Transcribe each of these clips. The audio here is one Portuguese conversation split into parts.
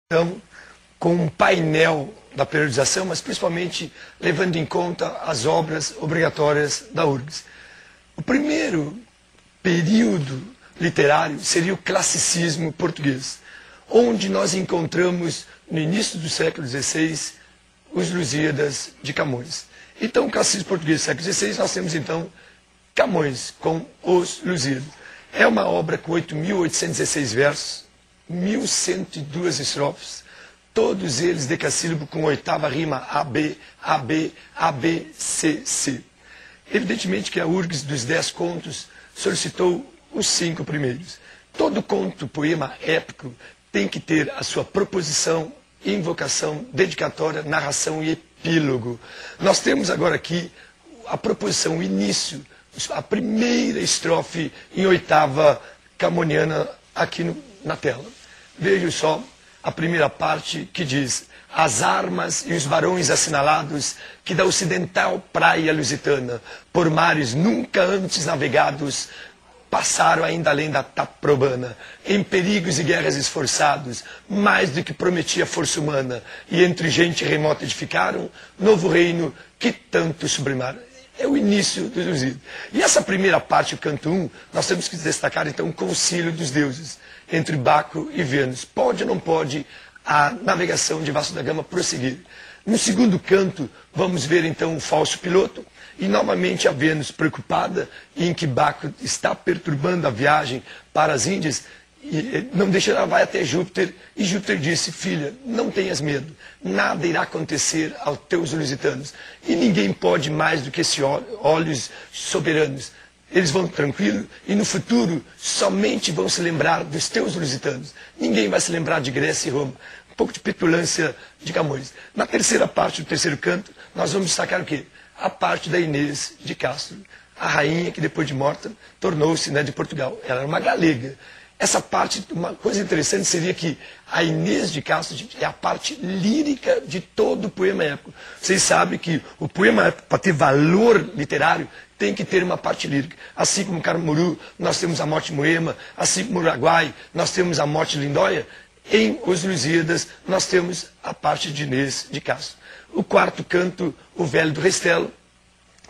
Então, com um painel da periodização, mas principalmente levando em conta as obras obrigatórias da URGS. O primeiro período literário seria o classicismo português, onde nós encontramos, no início do século XVI, os Lusíadas de Camões. Então, o classicismo português do século XVI, nós temos então Camões com os Lusíadas. É uma obra com 8.816 versos, 1.102 estrofes, todos eles decassílabo com oitava rima AB, AB, AB, C, C. Evidentemente que a URGS dos 10 contos solicitou os 5 primeiros. Todo conto, poema épico tem que ter a sua proposição, invocação, dedicatória, narração e epílogo. Nós temos agora aqui a proposição, o início, a primeira estrofe em oitava camoniana aqui na tela. Vejam só a primeira parte que diz: as armas e os varões assinalados que da ocidental praia lusitana, por mares nunca antes navegados, passaram ainda além da Taprobana, em perigos e guerras esforçados, mais do que prometia a força humana, e entre gente remota edificaram novo reino que tanto sublimaram. É o início do Lusíadas. E essa primeira parte, o canto 1, nós temos que destacar então o concílio dos deuses, entre Baco e Vênus. Pode ou não pode a navegação de Vasco da Gama prosseguir? No segundo canto, vamos ver então o falso piloto, e novamente a Vênus preocupada em que Baco está perturbando a viagem para as Índias, e não deixa, ela vai até Júpiter, e Júpiter disse: filha, não tenhas medo, nada irá acontecer aos teus lusitanos, e ninguém pode mais do que esses olhos soberanos. Eles vão tranquilo, e no futuro somente vão se lembrar dos teus lusitanos. Ninguém vai se lembrar de Grécia e Roma. Um pouco de petulância de Camões. Na terceira parte do terceiro canto, nós vamos destacar o quê? A parte da Inês de Castro, a rainha que depois de morta tornou-se, né, de Portugal. Ela era uma galega. Essa parte, uma coisa interessante seria que a Inês de Castro é a parte lírica de todo o poema épico. Vocês sabem que o poema épico, para ter valor literário, tem que ter uma parte lírica. Assim como Caramuru, nós temos a morte de Moema, assim como Uruguai, nós temos a morte de Lindóia. Em Os Lusíadas, nós temos a parte de Inês de Castro. O quarto canto, o Velho do Restelo,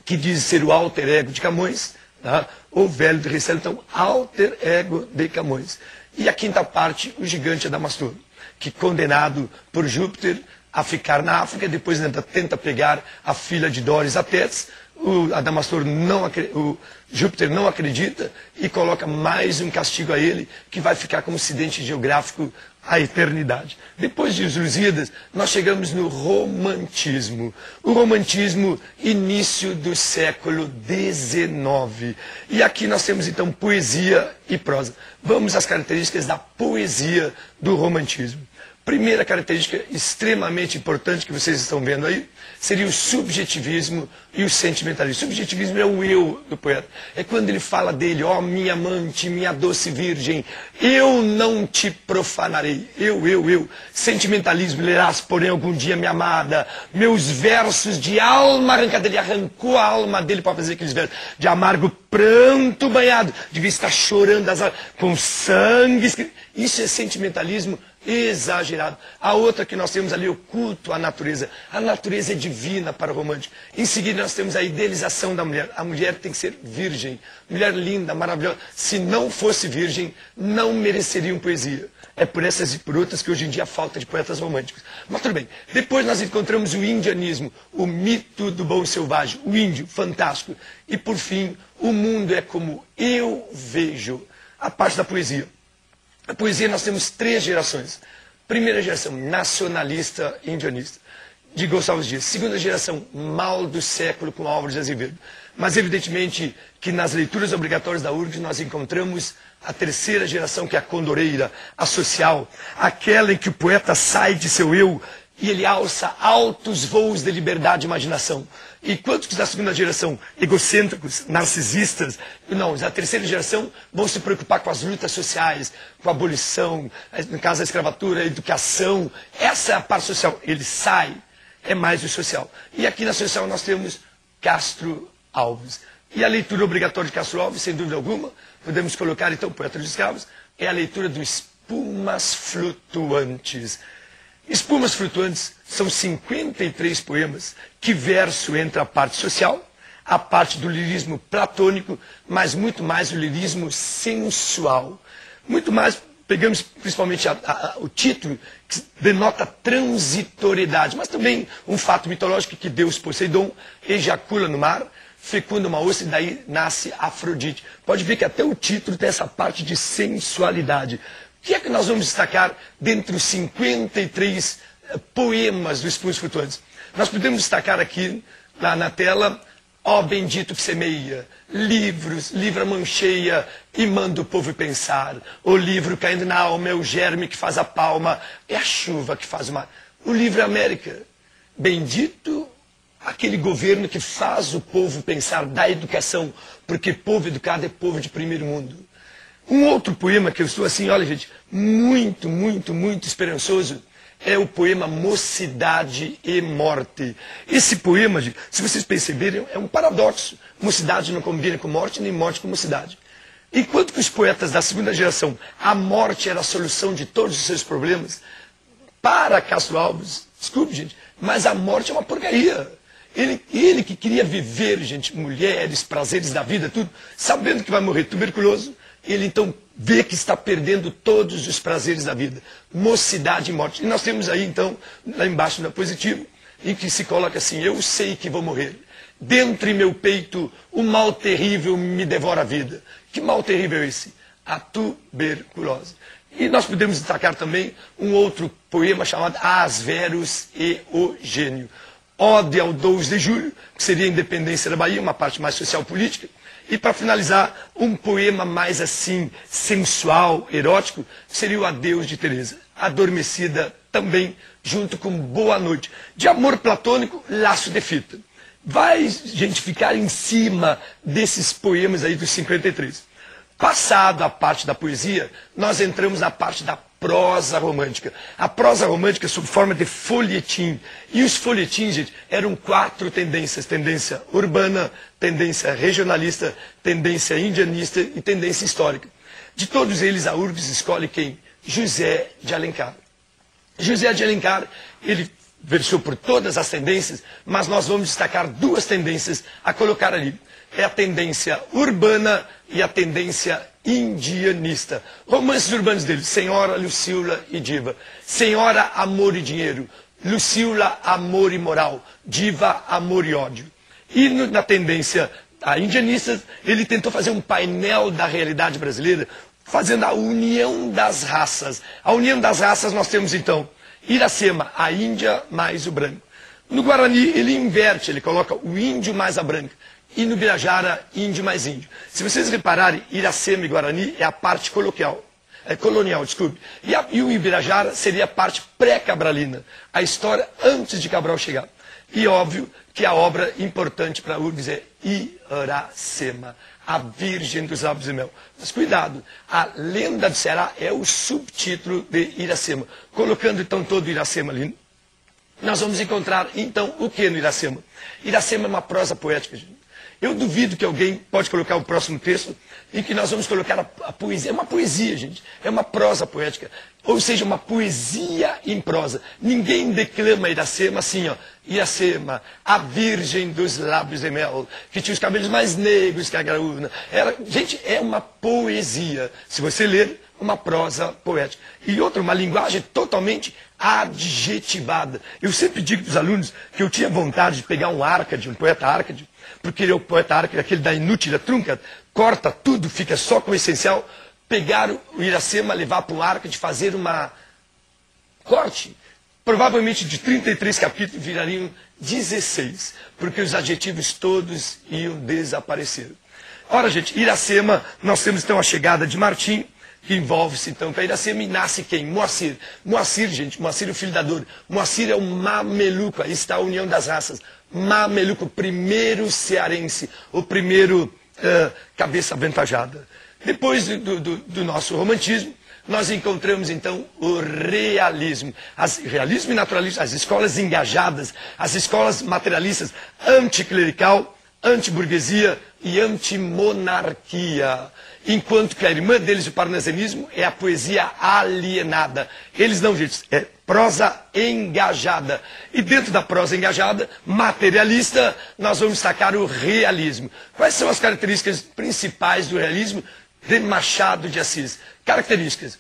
que diz ser o alter ego de Camões, tá? O Velho do Restelo, então, alter ego de Camões. E a quinta parte, o Gigante Adamastor, que condenado por Júpiter a ficar na África, depois ainda tenta pegar a filha de Dóris, a Tétis. O Adamastor o Júpiter não acredita e coloca mais um castigo a ele, que vai ficar como acidente geográfico a eternidade. Depois de Os Lusíadas, nós chegamos no romantismo. O romantismo, início do século XIX. E aqui nós temos então poesia e prosa. Vamos às características da poesia do romantismo. Primeira característica extremamente importante que vocês estão vendo aí seria o subjetivismo e o sentimentalismo. O subjetivismo é o eu do poeta. É quando ele fala dele: ó, minha amante, minha doce virgem, eu não te profanarei. Eu. Sentimentalismo: lerás, porém, algum dia, minha amada, meus versos de alma arrancada. Ele arrancou a alma dele para fazer aqueles versos de amargo pranto banhado. Devia estar chorando com sangue. Isso é sentimentalismo exagerado. A outra que nós temos ali, o culto à natureza. A natureza é divina para o romântico. Em seguida nós temos a idealização da mulher. A mulher tem que ser virgem. Mulher linda, maravilhosa. Se não fosse virgem, não mereceriam poesia. É por essas e por outras que hoje em dia há falta de poetas românticos. Mas tudo bem. Depois nós encontramos o indianismo, o mito do bom selvagem, o índio, fantástico. E por fim, o mundo é como eu vejo. A parte da poesia. A poesia nós temos 3 gerações. Primeira geração, nacionalista indianista, de Gonçalves Dias. Segunda geração, mal do século, com Álvares de Azevedo. Mas evidentemente que nas leituras obrigatórias da URGS nós encontramos a terceira geração, que é a condoreira, a social. Aquela em que o poeta sai de seu eu e ele alça altos voos de liberdade e imaginação. E quantos da segunda geração, egocêntricos, narcisistas, não, da terceira geração vão se preocupar com as lutas sociais, com a abolição, no caso da escravatura, a educação. Essa é a parte social. Ele sai, é mais o social. E aqui na social nós temos Castro Alves. E a leitura obrigatória de Castro Alves, sem dúvida alguma, podemos colocar então, Poeta dos Escravos, é a leitura do Espumas Flutuantes. Espumas Flutuantes são 53 poemas que verso entre a parte social, a parte do lirismo platônico, mas muito mais o lirismo sensual. Muito mais, pegamos principalmente o título, que denota transitoriedade, mas também um fato mitológico que Deus Poseidon ejacula no mar, fecunda uma ostra e daí nasce Afrodite. Pode ver que até o título tem essa parte de sensualidade. O que é que nós vamos destacar dentre os 53 poemas do Espumas Flutuantes? Nós podemos destacar aqui na tela: ó bendito que semeia, livra a mão cheia e manda o povo pensar. O livro caindo na alma é o germe que faz a palma, é a chuva que faz o mar. O livro é América. Bendito aquele governo que faz o povo pensar, da educação, porque povo educado é povo de primeiro mundo. Um outro poema que eu estou assim, olha gente, muito, muito, muito esperançoso, é o poema Mocidade e Morte. Esse poema, se vocês perceberem, é um paradoxo. Mocidade não combina com morte, nem morte com mocidade. Enquanto que os poetas da segunda geração, a morte era a solução de todos os seus problemas, para Castro Alves, desculpe gente, mas a morte é uma porcaria. Ele que queria viver, gente, mulheres, prazeres da vida, tudo, sabendo que vai morrer tuberculoso, ele então vê que está perdendo todos os prazeres da vida. Mocidade e morte. E nós temos aí então, lá embaixo na positivo, em que se coloca assim: eu sei que vou morrer. Dentro em meu peito, o mal terrível me devora a vida. Que mal terrível é esse? A tuberculose. E nós podemos destacar também um outro poema chamado As Verus e o Gênio. Ode ao 2 de julho, que seria a independência da Bahia, uma parte mais social-política. E para finalizar, um poema mais assim, sensual, erótico, seria o Adeus de Teresa. Adormecida também, junto com Boa Noite. De amor platônico, Laço de Fita. Vai, gente, ficar em cima desses poemas aí dos 53. Passado a parte da poesia, nós entramos na parte da prosa romântica. A prosa romântica sob forma de folhetim. E os folhetins, gente, eram 4 tendências. Tendência urbana, tendência regionalista, tendência indianista e tendência histórica. De todos eles, a URGS escolhe quem? José de Alencar. José de Alencar, ele versou por todas as tendências, mas nós vamos destacar 2 tendências a colocar ali. É a tendência urbana e a tendência indianista. Romances urbanos dele: Senhora, Lucila e Diva. Senhora, amor e dinheiro. Lucila, amor e moral. Diva, amor e ódio. E na tendência indianista, ele tentou fazer um painel da realidade brasileira, fazendo a união das raças. A união das raças nós temos então Iracema, a Índia mais o branco. No Guarani ele inverte, ele coloca o índio mais a branca. E no Birajara, índio mais índio. Se vocês repararem, Iracema e Guarani é a parte colonial. E o Ibirajara seria a parte pré-cabralina, a história antes de Cabral chegar. E óbvio que a obra importante para a URGS é Iracema, a Virgem dos Lábios de Mel. Mas cuidado, a Lenda do Ceará é o subtítulo de Iracema. Colocando então todo Iracema ali, nós vamos encontrar então o que no Iracema? Iracema é uma prosa poética, gente. Eu duvido que alguém pode colocar o próximo texto em que nós vamos colocar a poesia. É uma poesia, gente. É uma prosa poética. Ou seja, uma poesia em prosa. Ninguém declama Iracema assim, ó. Iracema, a virgem dos lábios de mel, que tinha os cabelos mais negros que a graúna. Gente, é uma poesia. Se você ler, uma prosa poética. E outra, uma linguagem totalmente adjetivada. Eu sempre digo para os alunos que eu tinha vontade de pegar um Árcade, um poeta Árcade, porque ele é o poeta Árcade, aquele da inútil, da trunca, corta tudo, fica só com o essencial. Pegar o Iracema, levar para um Árcade, fazer uma corte. Provavelmente de 33 capítulos virariam 16, porque os adjetivos todos iam desaparecer. Ora, gente, Iracema, nós temos então a chegada de Martim, que envolve-se então com a Iracema, e nasce quem? Moacir. Moacir, gente, Moacir, o filho da dor. Moacir é o mameluco, aí está a união das raças. Mameluco, o primeiro cearense, o primeiro cabeça avantajada. Depois do nosso romantismo, nós encontramos então o realismo. Realismo e naturalismo, as escolas engajadas, as escolas materialistas, anticlerical, antiburguesia, e antimonarquia. Enquanto que a irmã deles, o parnasianismo, é a poesia alienada. Eles não, gente, é prosa engajada. E dentro da prosa engajada, materialista, nós vamos destacar o realismo. Quais são as características principais do realismo de Machado de Assis? Características: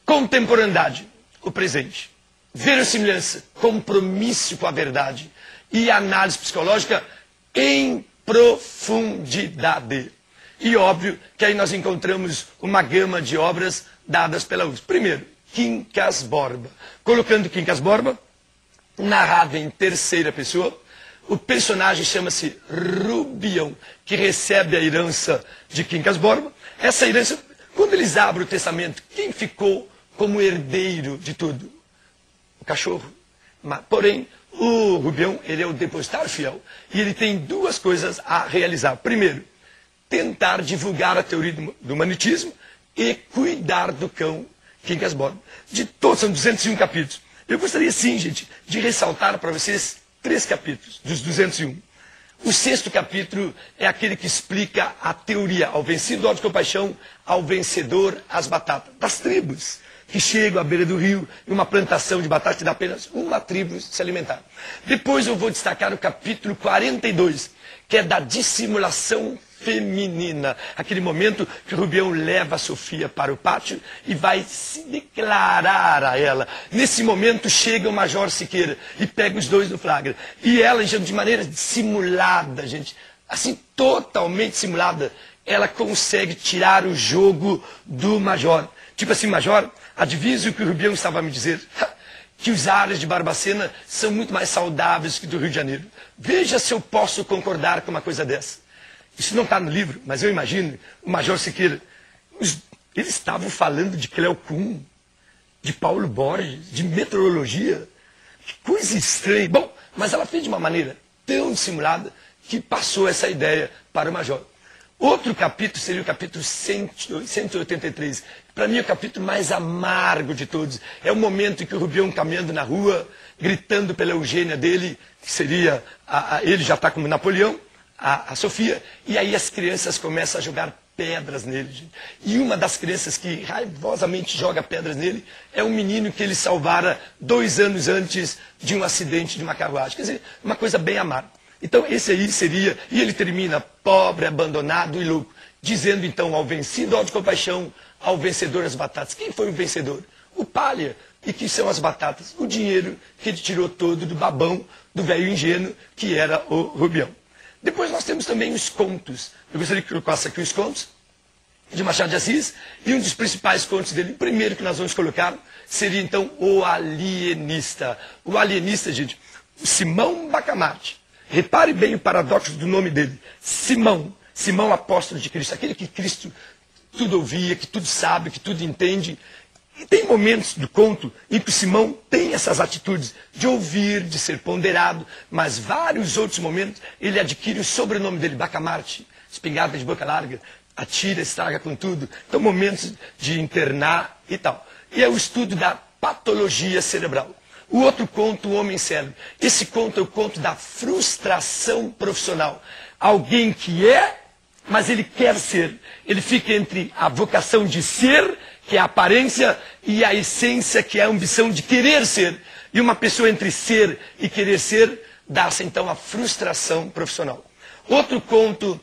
contemporaneidade, o presente; verossimilhança, compromisso com a verdade; e análise psicológica em profundidade. E óbvio que aí nós encontramos uma gama de obras dadas pela USP. Primeiro, Quincas Borba. Colocando Quincas Borba, narrado em terceira pessoa, o personagem chama-se Rubião, que recebe a herança de Quincas Borba. Essa herança, quando eles abrem o testamento, quem ficou como herdeiro de tudo? O cachorro. Porém, o Rubião, ele é o depositário fiel. E ele tem duas coisas a realizar. Primeiro, tentar divulgar a teoria do humanitismo e cuidar do cão Quincas Borba. De todos, são 201 capítulos. Eu gostaria, sim, gente, de ressaltar para vocês 3 capítulos dos 201. O 6º capítulo é aquele que explica a teoria: ao vencido do ódio com paixão, ao vencedor as batatas. Das tribos que chegam à beira do rio e uma plantação de batata que dá apenas uma tribo se alimentar. Depois eu vou destacar o capítulo 42, que é da dissimulação feminina. Aquele momento que o Rubião leva a Sofia para o pátio e vai se declarar a ela. Nesse momento chega o Major Siqueira e pega os dois no flagra. E ela, de maneira dissimulada, gente, assim, totalmente simulada, ela consegue tirar o jogo do Major. Tipo assim: Major, adivinha o que o Rubião estava a me dizer? Que os ares de Barbacena são muito mais saudáveis que do Rio de Janeiro. Veja se eu posso concordar com uma coisa dessa. Isso não está no livro, mas eu imagino o Major Siqueira. Eles estavam falando de Cleo Kuhn, de Paulo Borges, de meteorologia. Que coisa estranha. Bom, mas ela fez de uma maneira tão dissimulada que passou essa ideia para o Major. Outro capítulo seria o capítulo 183. Para mim é o capítulo mais amargo de todos. É o momento em que o Rubião, caminhando na rua, gritando pela Eugênia dele, que seria, ele já está como Napoleão, a Sofia, e aí as crianças começam a jogar pedras nele. Gente. E uma das crianças que raivosamente joga pedras nele é um menino que ele salvara 2 anos antes de um acidente de uma carruagem. Quer dizer, uma coisa bem amarga. Então esse aí seria, e ele termina pobre, abandonado e louco, dizendo então: ao vencido ódio com paixão, ao vencedor as batatas. Quem foi o vencedor? O palha. E que são as batatas? O dinheiro que ele tirou todo do babão do velho ingênuo que era o Rubião. Depois nós temos também os contos. Eu gostaria que eu colocasse aqui os contos de Machado de Assis, e um dos principais contos dele, o primeiro que nós vamos colocar, seria então O Alienista. O Alienista, gente, Simão Bacamarte. Repare bem o paradoxo do nome dele. Simão, apóstolo de Cristo, aquele que Cristo tudo ouvia, que tudo sabe, que tudo entende. E tem momentos do conto em que o Simão tem essas atitudes de ouvir, de ser ponderado, mas vários outros momentos ele adquire o sobrenome dele, Bacamarte, espingarda de boca larga, atira, estraga com tudo. Então momentos de internar e tal. E é o estudo da patologia cerebral. O outro conto, O Homem Célebre. Esse conto é o conto da frustração profissional. Alguém que é, mas ele quer ser. Ele fica entre a vocação de ser, que é a aparência, e a essência, que é a ambição de querer ser. E uma pessoa entre ser e querer ser, dá-se então a frustração profissional. Outro conto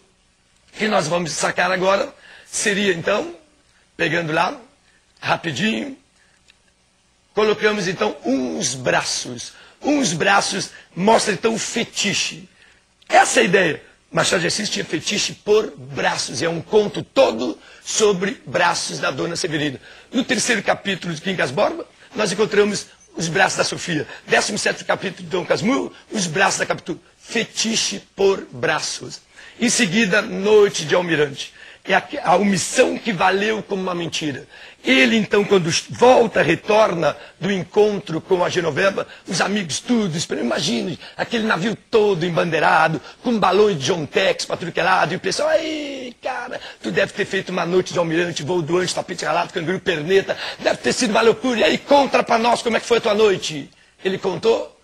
que nós vamos sacar agora seria então, pegando lá, rapidinho, colocamos então Uns Braços. Uns Braços mostra então o fetiche. Essa é a ideia. Machado de Assis tinha fetiche por braços. É um conto todo sobre braços da Dona Severina. No 3º capítulo de Quincas Borba, nós encontramos os braços da Sofia. 17º capítulo de Dom Casmurro, os braços da Capitu. Fetiche por braços. Em seguida, Noite de Almirante. É a omissão que valeu como uma mentira. Ele, então, quando volta, retorna do encontro com a Genoveva, os amigos tudo esperando. Imagine aquele navio todo embandeirado, com balões de John Tex para tudo que é lado, e o pessoal: ei, cara, tu deve ter feito uma noite de almirante, voo doante, tapete ralado, canguru, perneta, deve ter sido uma loucura. E aí, conta para nós como é que foi a tua noite. Ele contou?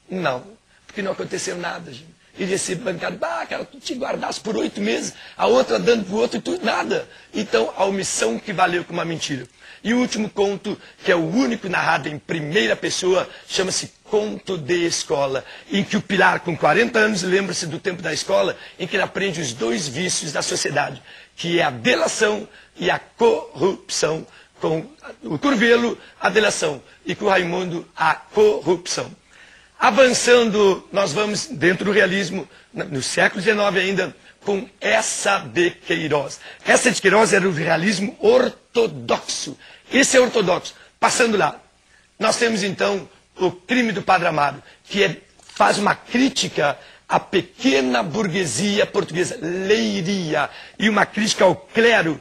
Não, porque não aconteceu nada, gente. iria ser bancado. Cara, tu te guardasse por 8 meses, a outra dando para o outro e tu nada. Então, a omissão que valeu com uma mentira. E o último conto, que é o único narrado em primeira pessoa, chama-se Conto de Escola, em que o Pilar, com 40 anos, lembra-se do tempo da escola, em que ele aprende os 2 vícios da sociedade, que é a delação e a corrupção. Com o Curvelo, a delação, e com o Raimundo, a corrupção. Avançando, nós vamos, dentro do realismo, no século XIX ainda, com Essa de Queiroz. Essa de Queiroz era o realismo ortodoxo. Esse é ortodoxo. Passando lá, nós temos então o Crime do Padre Amaro, que faz uma crítica à pequena burguesia portuguesa, leiria, e uma crítica ao clero,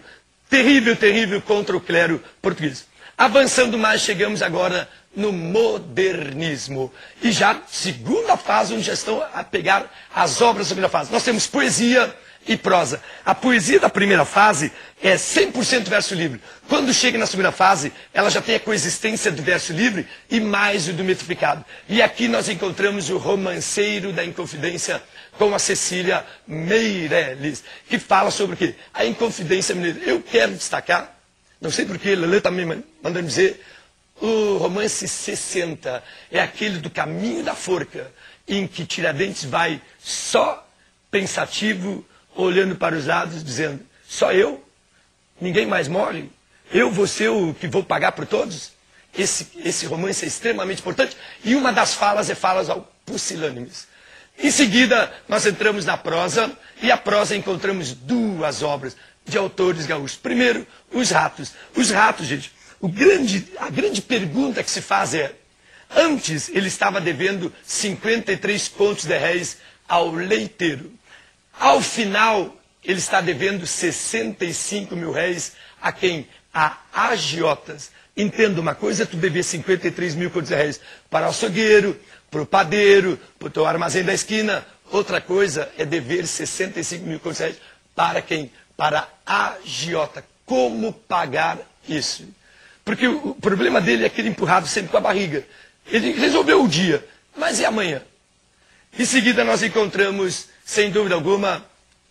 terrível, terrível contra o clero português. Avançando mais, chegamos agora no modernismo. E já segunda fase, onde já estão a pegar as obras da segunda fase. Nós temos poesia e prosa. A poesia da primeira fase é 100% verso livre. Quando chega na segunda fase, ela já tem a coexistência do verso livre e mais o do metrificado. E aqui nós encontramos o Romanceiro da Inconfidência com a Cecília Meirelles, que fala sobre o quê? A Inconfidência Mineira. Eu quero destacar, não sei porquê, Lelê está me mandando dizer, o romance 60 é aquele do Caminho da Forca, em que Tiradentes vai só pensativo, olhando para os lados, dizendo, só eu? Ninguém mais morre? Eu vou ser o que vou pagar por todos? Esse romance é extremamente importante, e uma das falas é falas ao Pusilânimes. Em seguida, nós entramos na prosa, e a prosa encontramos 2 obras de autores gaúchos. Primeiro, os ratos. Os ratos, gente, a grande pergunta que se faz é, antes ele estava devendo 53 contos de réis ao leiteiro. Ao final, ele está devendo 65 mil réis a quem? A agiotas. Entenda uma coisa, tu dever 53 mil contos de réis para o açougueiro, para o padeiro, para o teu armazém da esquina. Outra coisa é dever 65 mil contos de réis para quem? Para a agiota. Como pagar isso? Porque o problema dele é aquele empurrado sempre com a barriga. Ele resolveu o dia, mas e amanhã? Em seguida nós encontramos, sem dúvida alguma,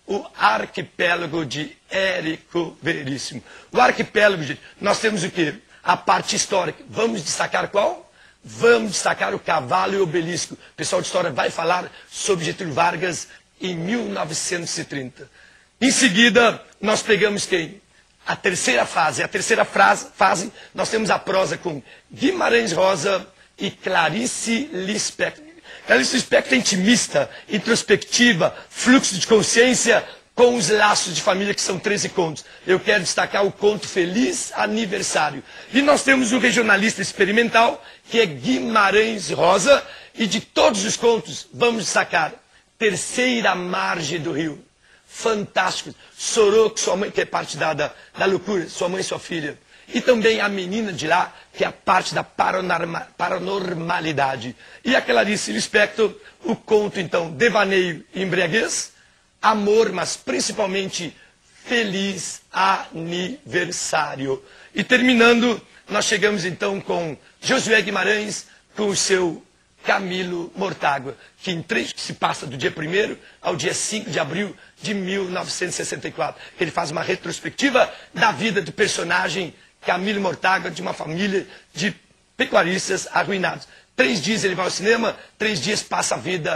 o Arquipélago de Érico Veríssimo. O Arquipélago, gente, nós temos o quê? A parte histórica. Vamos destacar qual? Vamos destacar o Cavalo e o Obelisco. O pessoal de história vai falar sobre Getúlio Vargas em 1930. Em seguida, nós pegamos quem? A terceira fase. A terceira fase, nós temos a prosa com Guimarães Rosa e Clarice Lispector. Clarice Lispector é intimista, introspectiva, fluxo de consciência com os laços de família, que são 13 contos. Eu quero destacar o conto Feliz Aniversário. E nós temos um regionalista experimental, que é Guimarães Rosa, e de todos os contos, vamos destacar Terceira Margem do Rio. Fantástico. Soroco, sua mãe, que é parte da loucura, sua mãe e sua filha. E também a menina de lá, que é a parte da paranormalidade. E a Clarice Lispector, o conto, então, Devaneio e Embriaguez, Amor, mas principalmente Feliz Aniversário. E terminando, nós chegamos então com Josué Guimarães, com o seu Camilo Mortágua, que se passa do dia 1º ao dia 5 de abril de 1964. Ele faz uma retrospectiva da vida do personagem Camilo Mortágua, de uma família de pecuaristas arruinados. 3 dias ele vai ao cinema, 3 dias passa a vida